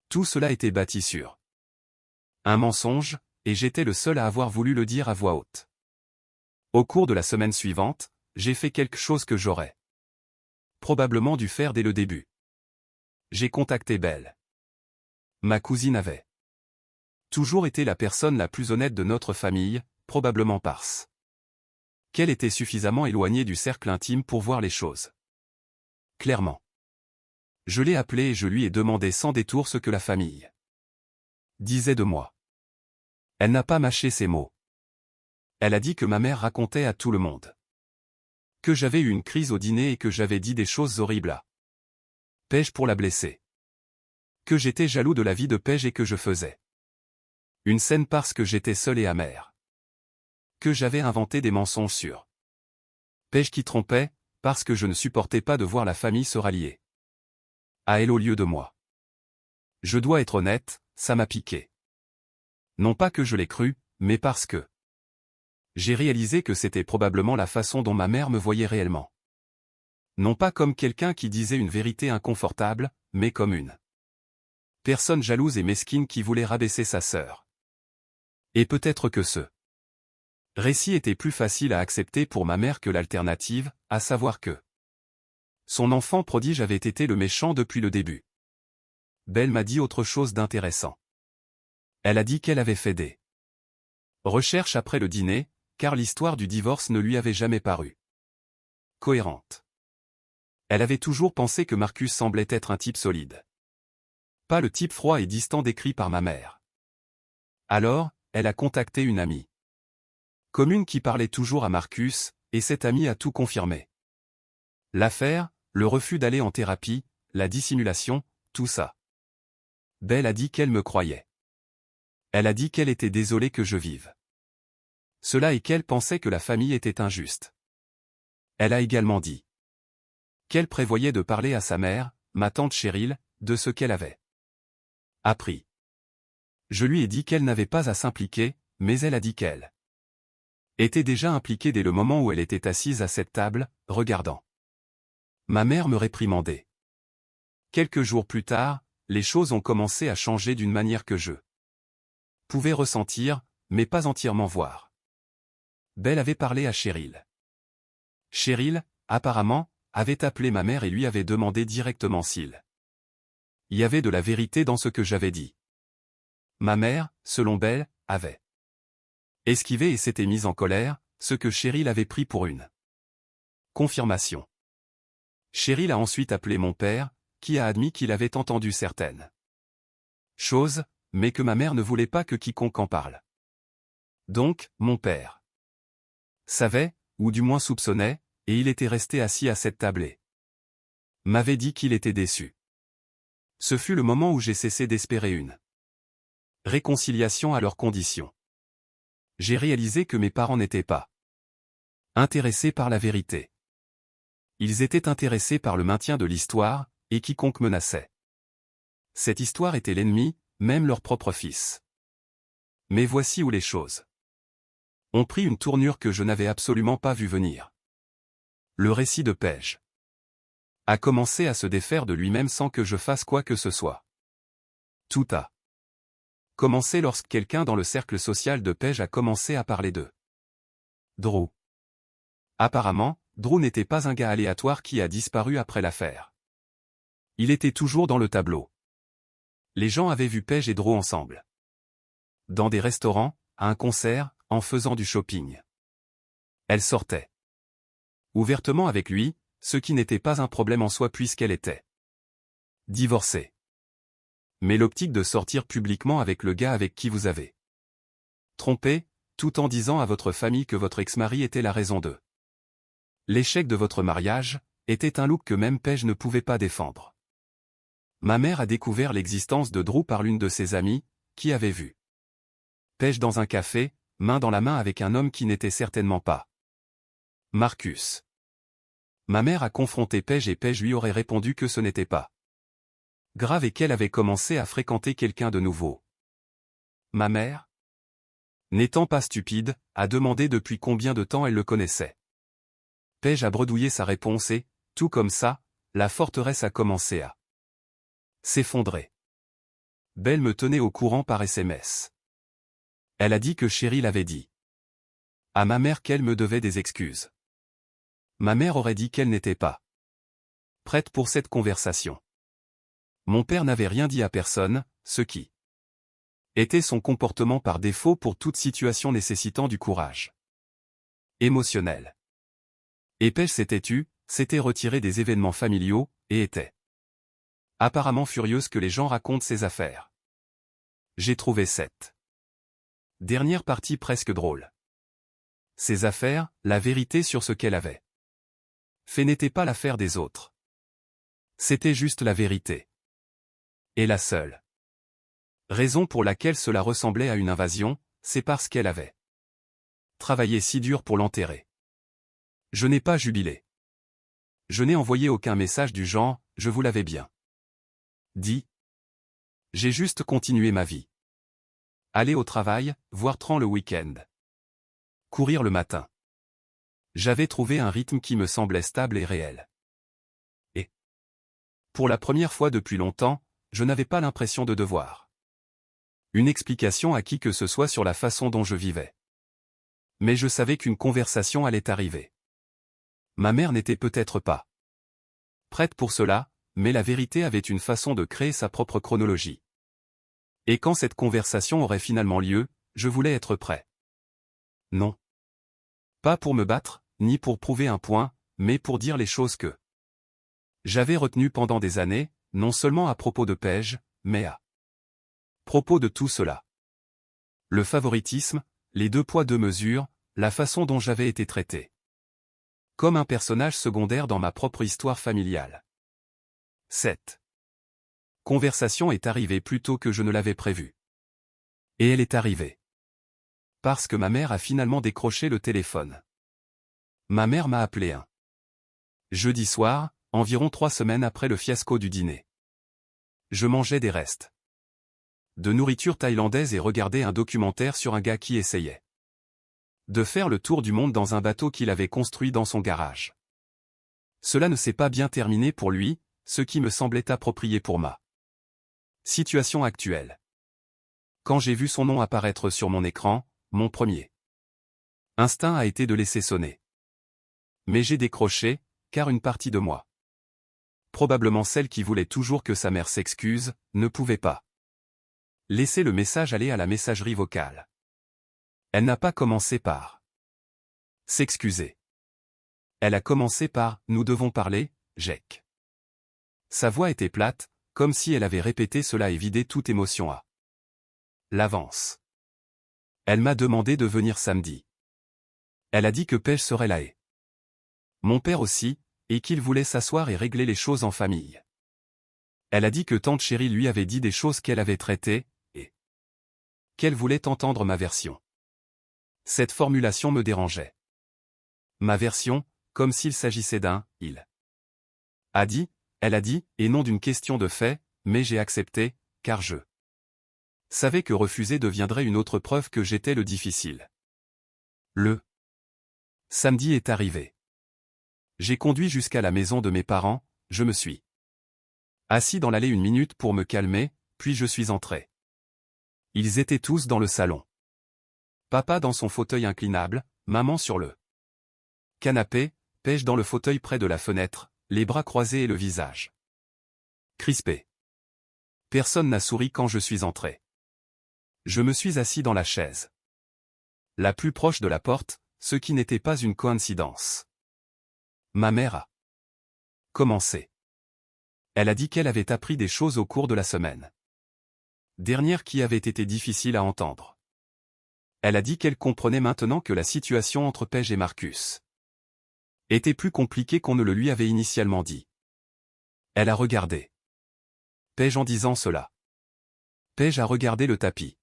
Speaker 1: Tout cela était bâti sur un mensonge, et j'étais le seul à avoir voulu le dire à voix haute. Au cours de la semaine suivante, j'ai fait quelque chose que j'aurais probablement dû faire dès le début. J'ai contacté Belle. Ma cousine avait toujours été la personne la plus honnête de notre famille, probablement parce qu'elle était suffisamment éloignée du cercle intime pour voir les choses clairement. Je l'ai appelée et je lui ai demandé sans détour ce que la famille disait de moi. Elle n'a pas mâché ses mots. Elle a dit que ma mère racontait à tout le monde que j'avais eu une crise au dîner et que j'avais dit des choses horribles à Paige pour la blesser. Que j'étais jaloux de la vie de Paige et que je faisais une scène parce que j'étais seul et amer. Que j'avais inventé des mensonges sur Paige qui trompait, parce que je ne supportais pas de voir la famille se rallier à elle au lieu de moi. Je dois être honnête, ça m'a piqué. Non pas que je l'ai cru, mais parce que j'ai réalisé que c'était probablement la façon dont ma mère me voyait réellement. Non pas comme quelqu'un qui disait une vérité inconfortable, mais comme une personne jalouse et mesquine qui voulait rabaisser sa sœur. Et peut-être que ce récit était plus facile à accepter pour ma mère que l'alternative, à savoir que son enfant prodige avait été le méchant depuis le début. Belle m'a dit autre chose d'intéressant. Elle a dit qu'elle avait fait des recherches après le dîner, car l'histoire du divorce ne lui avait jamais paru cohérente. Elle avait toujours pensé que Marcus semblait être un type solide. Pas le type froid et distant décrit par ma mère. Alors, elle a contacté une amie commune qui parlait toujours à Marcus, et cette amie a tout confirmé. L'affaire, le refus d'aller en thérapie, la dissimulation, tout ça. Belle a dit qu'elle me croyait. Elle a dit qu'elle était désolée que je vive cela et qu'elle pensait que la famille était injuste. Elle a également dit qu'elle prévoyait de parler à sa mère, ma tante Cheryl, de ce qu'elle avait appris. Je lui ai dit qu'elle n'avait pas à s'impliquer, mais elle a dit qu'elle était déjà impliquée dès le moment où elle était assise à cette table, regardant ma mère me réprimander. Quelques jours plus tard, les choses ont commencé à changer d'une manière que je pouvais ressentir, mais pas entièrement voir. Belle avait parlé à Cheryl. Cheryl, apparemment, avait appelé ma mère et lui avait demandé directement s'il y avait de la vérité dans ce que j'avais dit. Ma mère, selon Belle, avait Esquivé et s'était mise en colère, ce que Cheryl avait pris pour une confirmation. Cheryl a ensuite appelé mon père, qui a admis qu'il avait entendu certaines choses, mais que ma mère ne voulait pas que quiconque en parle. Donc, mon père savait, ou du moins soupçonnait, et il était resté assis à cette table et m'avait dit qu'il était déçu. Ce fut le moment où j'ai cessé d'espérer une réconciliation à leurs conditions. J'ai réalisé que mes parents n'étaient pas intéressés par la vérité. Ils étaient intéressés par le maintien de l'histoire, et quiconque menaçait cette histoire était l'ennemi, même leur propre fils. Mais voici où les choses ont pris une tournure que je n'avais absolument pas vu venir. Le récit de Paige a commencé à se défaire de lui-même sans que je fasse quoi que ce soit. Tout a commencé lorsque quelqu'un dans le cercle social de Paige a commencé à parler de Drew. Apparemment, Drew n'était pas un gars aléatoire qui a disparu après l'affaire. Il était toujours dans le tableau. Les gens avaient vu Paige et Drew ensemble. Dans des restaurants, à un concert, en faisant du shopping. Elle sortait ouvertement avec lui, ce qui n'était pas un problème en soi puisqu'elle était divorcée. Mais l'optique de sortir publiquement avec le gars avec qui vous avez trompé, tout en disant à votre famille que votre ex-mari était la raison de l'échec de votre mariage, était un look que même Paige ne pouvait pas défendre. Ma mère a découvert l'existence de Drew par l'une de ses amies, qui avait vu Paige dans un café, main dans la main avec un homme qui n'était certainement pas Marcus. Ma mère a confronté Paige et Paige lui aurait répondu que ce n'était pas grave et qu'elle avait commencé à fréquenter quelqu'un de nouveau. Ma mère, n'étant pas stupide, a demandé depuis combien de temps elle le connaissait. Paige a bredouillé sa réponse et, tout comme ça, la forteresse a commencé à s'effondrer. Belle me tenait au courant par SMS. Elle a dit que Cheryl avait dit à ma mère qu'elle me devait des excuses. Ma mère aurait dit qu'elle n'était pas prête pour cette conversation. Mon père n'avait rien dit à personne, ce qui était son comportement par défaut pour toute situation nécessitant du courage émotionnel. Et Paige s'était tue, s'était retirée des événements familiaux, et était apparemment furieuse que les gens racontent ses affaires. J'ai trouvé cette dernière partie presque drôle. Ses affaires, la vérité sur ce qu'elle avait fait n'était pas l'affaire des autres. C'était juste la vérité. Et la seule raison pour laquelle cela ressemblait à une invasion, c'est parce qu'elle avait travaillé si dur pour l'enterrer. Je n'ai pas jubilé. Je n'ai envoyé aucun message du genre « je vous l'avais bien dit ». J'ai juste continué ma vie. Aller au travail, voir Tran le week-end. Courir le matin. J'avais trouvé un rythme qui me semblait stable et réel. Et, pour la première fois depuis longtemps, je n'avais pas l'impression de devoir une explication à qui que ce soit sur la façon dont je vivais. Mais je savais qu'une conversation allait arriver. Ma mère n'était peut-être pas prête pour cela, mais la vérité avait une façon de créer sa propre chronologie. Et quand cette conversation aurait finalement lieu, je voulais être prêt. Non. Pas pour me battre, ni pour prouver un point, mais pour dire les choses que j'avais retenues pendant des années, non seulement à propos de Paige, mais à propos de tout cela. Le favoritisme, les 2 poids 2 mesures, la façon dont j'avais été traité. Comme un personnage secondaire dans ma propre histoire familiale. Cette conversation est arrivée plus tôt que je ne l'avais prévu. Et elle est arrivée parce que ma mère a finalement décroché le téléphone. Ma mère m'a appelé un jeudi soir, environ 3 semaines après le fiasco du dîner. Je mangeais des restes de nourriture thaïlandaise et regardais un documentaire sur un gars qui essayait de faire le tour du monde dans un bateau qu'il avait construit dans son garage. Cela ne s'est pas bien terminé pour lui, ce qui me semblait approprié pour ma situation actuelle. Quand j'ai vu son nom apparaître sur mon écran, mon premier instinct a été de laisser sonner. Mais j'ai décroché, car une partie de moi, probablement celle qui voulait toujours que sa mère s'excuse, ne pouvait pas laisser le message aller à la messagerie vocale. Elle n'a pas commencé par s'excuser. Elle a commencé par « Nous devons parler, Jake ». Sa voix était plate, comme si elle avait répété cela et vidé toute émotion à l'avance. Elle m'a demandé de venir samedi. Elle a dit que Paige serait là et mon père aussi, et qu'il voulait s'asseoir et régler les choses en famille. Elle a dit que tante chérie lui avait dit des choses qu'elle avait traitées, et qu'elle voulait entendre ma version. Cette formulation me dérangeait. Ma version, comme s'il s'agissait d'un « il ». A dit, elle a dit, et non d'une question de fait, mais j'ai accepté, car je savais que refuser deviendrait une autre preuve que j'étais le difficile. Le samedi est arrivé. J'ai conduit jusqu'à la maison de mes parents, je me suis assis dans l'allée 1 minute pour me calmer, puis je suis entré. Ils étaient tous dans le salon. Papa dans son fauteuil inclinable, maman sur le canapé, Paige dans le fauteuil près de la fenêtre, les bras croisés et le visage crispé. Personne n'a souri quand je suis entré. Je me suis assis dans la chaise la plus proche de la porte, ce qui n'était pas une coïncidence. Ma mère a commencé. Elle a dit qu'elle avait appris des choses au cours de la semaine dernière qui avaient été difficiles à entendre. Elle a dit qu'elle comprenait maintenant que la situation entre Paige et Marcus était plus compliquée qu'on ne le lui avait initialement dit. Elle a regardé Paige en disant cela. Paige a regardé le tapis.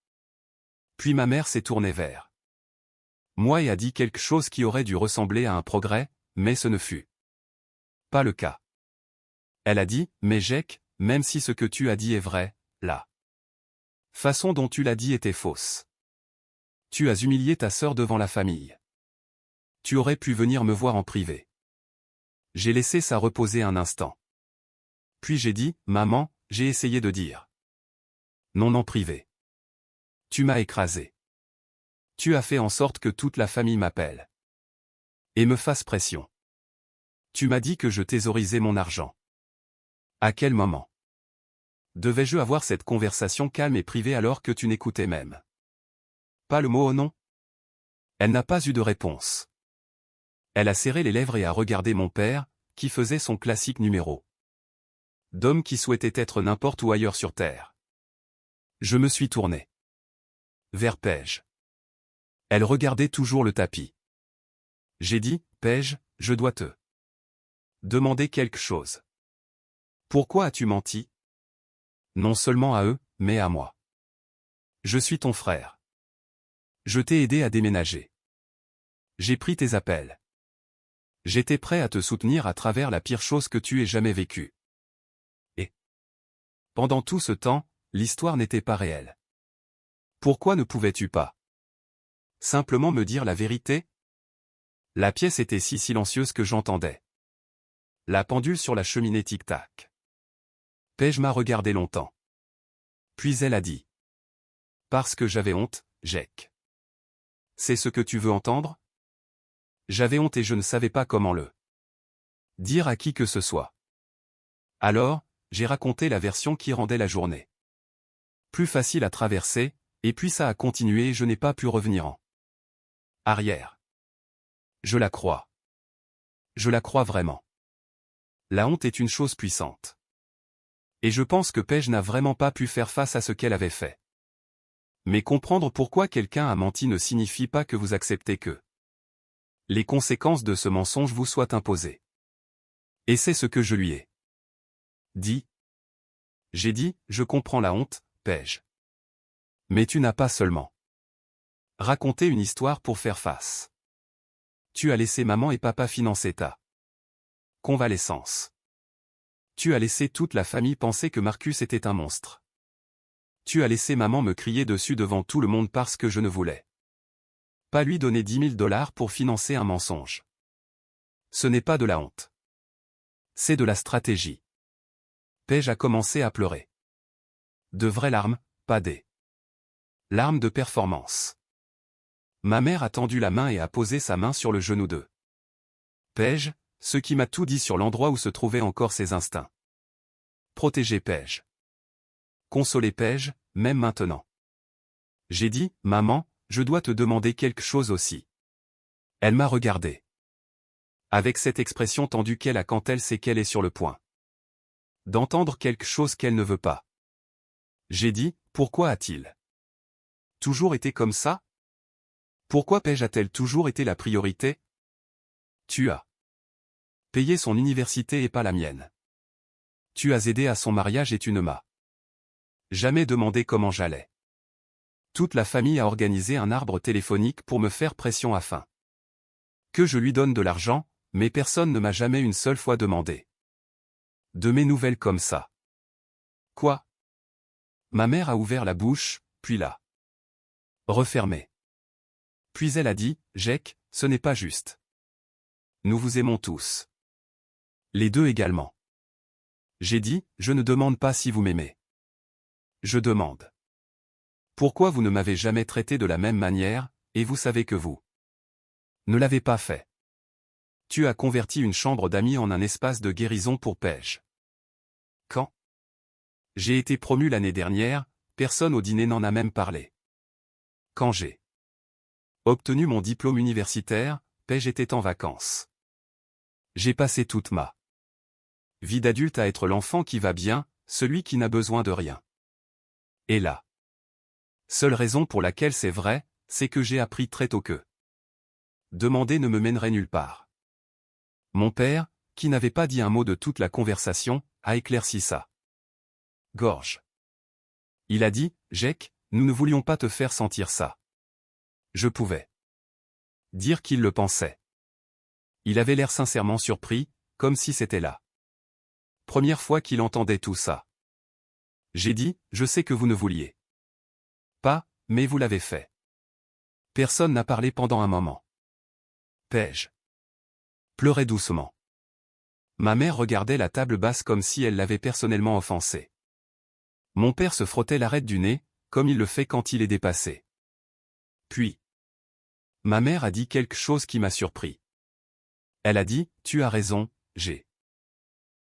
Speaker 1: Puis ma mère s'est tournée vers moi et a dit quelque chose qui aurait dû ressembler à un progrès, mais ce ne fut pas le cas. Elle a dit, mais Jake, même si ce que tu as dit est vrai, la façon dont tu l'as dit était fausse. Tu as humilié ta sœur devant la famille. Tu aurais pu venir me voir en privé. J'ai laissé ça reposer un instant. Puis j'ai dit, maman, j'ai essayé de dire non en privé. Tu m'as écrasé. Tu as fait en sorte que toute la famille m'appelle et me fasse pression. Tu m'as dit que je thésaurisais mon argent. À quel moment devais-je avoir cette conversation calme et privée alors que tu n'écoutais même pas le mot « oh non ». Elle n'a pas eu de réponse. Elle a serré les lèvres et a regardé mon père, qui faisait son classique numéro d'homme qui souhaitait être n'importe où ailleurs sur terre. Je me suis tourné vers Paige. Elle regardait toujours le tapis. J'ai dit, Paige, je dois te demander quelque chose. Pourquoi as-tu menti? Non seulement à eux, mais à moi. Je suis ton frère. Je t'ai aidé à déménager. J'ai pris tes appels. J'étais prêt à te soutenir à travers la pire chose que tu aies jamais vécue. Et pendant tout ce temps, l'histoire n'était pas réelle. Pourquoi ne pouvais-tu pas simplement me dire la vérité? La pièce était si silencieuse que j'entendais la pendule sur la cheminée tic-tac. Paige m'a regardé longtemps. Puis elle a dit. Parce que j'avais honte, Jake. C'est ce que tu veux entendre? J'avais honte et je ne savais pas comment le dire à qui que ce soit. Alors, j'ai raconté la version qui rendait la journée plus facile à traverser, et puis ça a continué et je n'ai pas pu revenir en arrière. Je la crois. Je la crois vraiment. La honte est une chose puissante. Et je pense que Paige n'a vraiment pas pu faire face à ce qu'elle avait fait. Mais comprendre pourquoi quelqu'un a menti ne signifie pas que vous acceptez que les conséquences de ce mensonge vous soient imposées. Et c'est ce que je lui ai dit. J'ai dit, je comprends la honte, Paige. Mais tu n'as pas seulement raconté une histoire pour faire face. Tu as laissé maman et papa financer ta convalescence. Tu as laissé toute la famille penser que Marcus était un monstre. Tu as laissé maman me crier dessus devant tout le monde parce que je ne voulais pas lui donner 10 000 $ pour financer un mensonge. Ce n'est pas de la honte. C'est de la stratégie. Paige a commencé à pleurer. De vraies larmes, pas des larmes de performance. Ma mère a tendu la main et a posé sa main sur le genou de Paige, ce qui m'a tout dit sur l'endroit où se trouvaient encore ses instincts. Protéger Paige. Consoler Paige, même maintenant. J'ai dit, maman, je dois te demander quelque chose aussi. Elle m'a regardé. Avec cette expression tendue qu'elle a quand elle sait qu'elle est sur le point d'entendre quelque chose qu'elle ne veut pas. J'ai dit, pourquoi a-t-il toujours été comme ça? Pourquoi Paige a-t-elle toujours été la priorité? Tu as payé son université et pas la mienne. Tu as aidé à son mariage et tu ne m'as jamais demandé comment j'allais. Toute la famille a organisé un arbre téléphonique pour me faire pression afin que je lui donne de l'argent, mais personne ne m'a jamais une seule fois demandé de mes nouvelles comme ça. Quoi? Ma mère a ouvert la bouche, puis l'a refermée. Puis elle a dit, Jake, ce n'est pas juste. Nous vous aimons tous. Les deux également. J'ai dit, je ne demande pas si vous m'aimez. Je demande. Pourquoi vous ne m'avez jamais traité de la même manière, et vous savez que vous ne l'avez pas fait. Tu as converti une chambre d'amis en un espace de guérison pour Paige. Quand j'ai été promu l'année dernière, personne au dîner n'en a même parlé. Quand j'ai obtenu mon diplôme universitaire, Paige était en vacances. J'ai passé toute ma vie d'adulte à être l'enfant qui va bien, celui qui n'a besoin de rien. Et la seule raison pour laquelle c'est vrai, c'est que j'ai appris très tôt que demander ne me mènerait nulle part. Mon père, qui n'avait pas dit un mot de toute la conversation, a éclairci sa gorge. Il a dit, Jake, nous ne voulions pas te faire sentir ça. Je pouvais dire qu'il le pensait. Il avait l'air sincèrement surpris, comme si c'était la première fois qu'il entendait tout ça. J'ai dit, je sais que vous ne vouliez pas, mais vous l'avez fait. Personne n'a parlé pendant un moment. Paige pleurait doucement. Ma mère regardait la table basse comme si elle l'avait personnellement offensée. Mon père se frottait l'arête du nez, comme il le fait quand il est dépassé. Puis, ma mère a dit quelque chose qui m'a surpris. Elle a dit, tu as raison, j'ai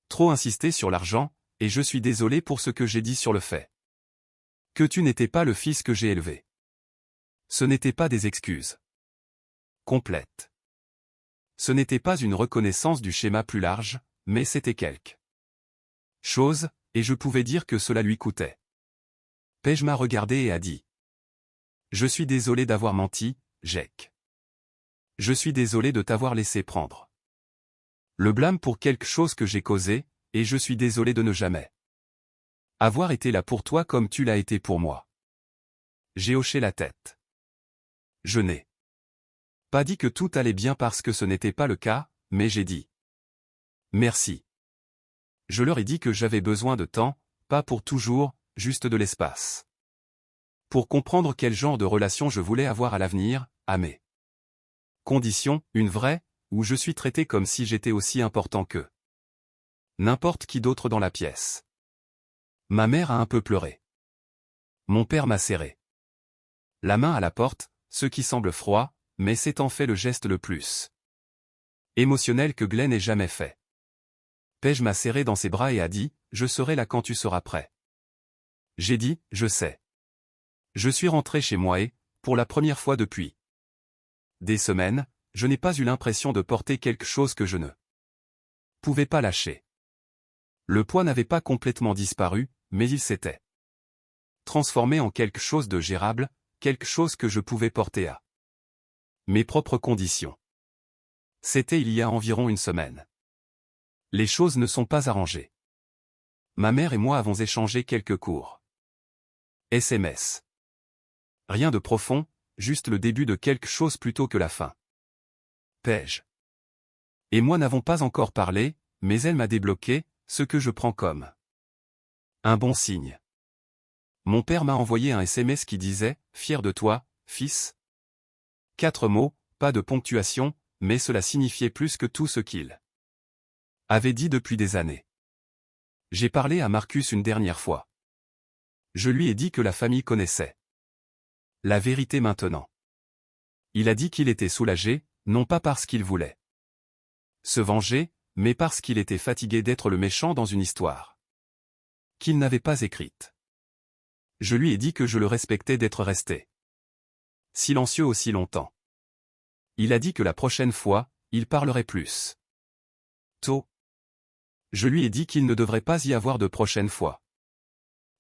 Speaker 1: trop insisté sur l'argent, et je suis désolé pour ce que j'ai dit sur le fait que tu n'étais pas le fils que j'ai élevé. Ce n'étaient pas des excuses complètes. Ce n'était pas une reconnaissance du schéma plus large, mais c'était quelque chose, et je pouvais dire que cela lui coûtait. Paige m'a regardé et a dit. Je suis désolé d'avoir menti, Jake. Je suis désolé de t'avoir laissé prendre le blâme pour quelque chose que j'ai causé, et je suis désolé de ne jamais avoir été là pour toi comme tu l'as été pour moi. J'ai hoché la tête. Je n'ai pas dit que tout allait bien parce que ce n'était pas le cas, mais j'ai dit merci. Je leur ai dit que j'avais besoin de temps, pas pour toujours, juste de l'espace. Pour comprendre quel genre de relation je voulais avoir à l'avenir, à mes conditions, une vraie, où je suis traité comme si j'étais aussi important que n'importe qui d'autre dans la pièce. Ma mère a un peu pleuré. Mon père m'a serré la main à la porte, ce qui semble froid, mais c'est en fait le geste le plus émotionnel que Glenn ait jamais fait. Paige m'a serré dans ses bras et a dit, je serai là quand tu seras prêt. J'ai dit, je sais. Je suis rentré chez moi et, pour la première fois depuis des semaines, je n'ai pas eu l'impression de porter quelque chose que je ne pouvais pas lâcher. Le poids n'avait pas complètement disparu, mais il s'était transformé en quelque chose de gérable, quelque chose que je pouvais porter à mes propres conditions. C'était il y a environ une semaine. Les choses ne sont pas arrangées. Ma mère et moi avons échangé quelques courts SMS. Rien de profond, juste le début de quelque chose plutôt que la fin. Paige et moi n'avons pas encore parlé, mais elle m'a débloqué, ce que je prends comme un bon signe. Mon père m'a envoyé un SMS qui disait « Fier de toi, fils ». 4 mots, pas de ponctuation, mais cela signifiait plus que tout ce qu'il avait dit depuis des années. J'ai parlé à Marcus une dernière fois. Je lui ai dit que la famille connaissait la vérité maintenant. Il a dit qu'il était soulagé, non pas parce qu'il voulait se venger, mais parce qu'il était fatigué d'être le méchant dans une histoire qu'il n'avait pas écrite. Je lui ai dit que je le respectais d'être resté silencieux aussi longtemps. Il a dit que la prochaine fois, il parlerait plus tôt. Je lui ai dit qu'il ne devrait pas y avoir de prochaine fois.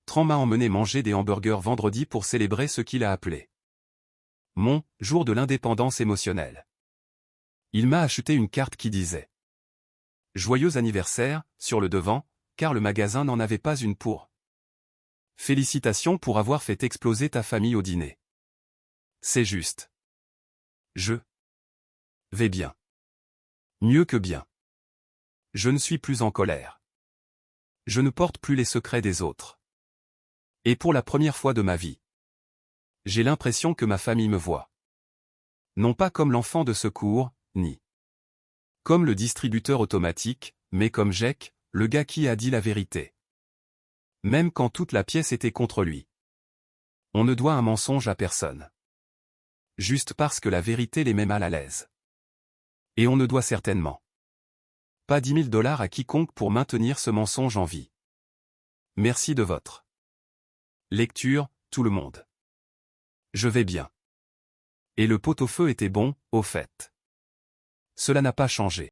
Speaker 1: Tran m'a emmené manger des hamburgers vendredi pour célébrer ce qu'il a appelé mon jour de l'indépendance émotionnelle. Il m'a acheté une carte qui disait Joyeux anniversaire sur le devant, car le magasin n'en avait pas une pour. Félicitations pour avoir fait exploser ta famille au dîner. C'est juste. Je vais bien. Mieux que bien. Je ne suis plus en colère. Je ne porte plus les secrets des autres. Et pour la première fois de ma vie, j'ai l'impression que ma famille me voit. Non pas comme l'enfant de secours, ni comme le distributeur automatique, mais comme Jack, le gars qui a dit la vérité. Même quand toute la pièce était contre lui. On ne doit un mensonge à personne. Juste parce que la vérité les met mal à l'aise. Et on ne doit certainement pas 10 000 $ à quiconque pour maintenir ce mensonge en vie. Merci de votre lecture, tout le monde. Je vais bien. Et le pot-au-feu était bon, au fait. Cela n'a pas changé.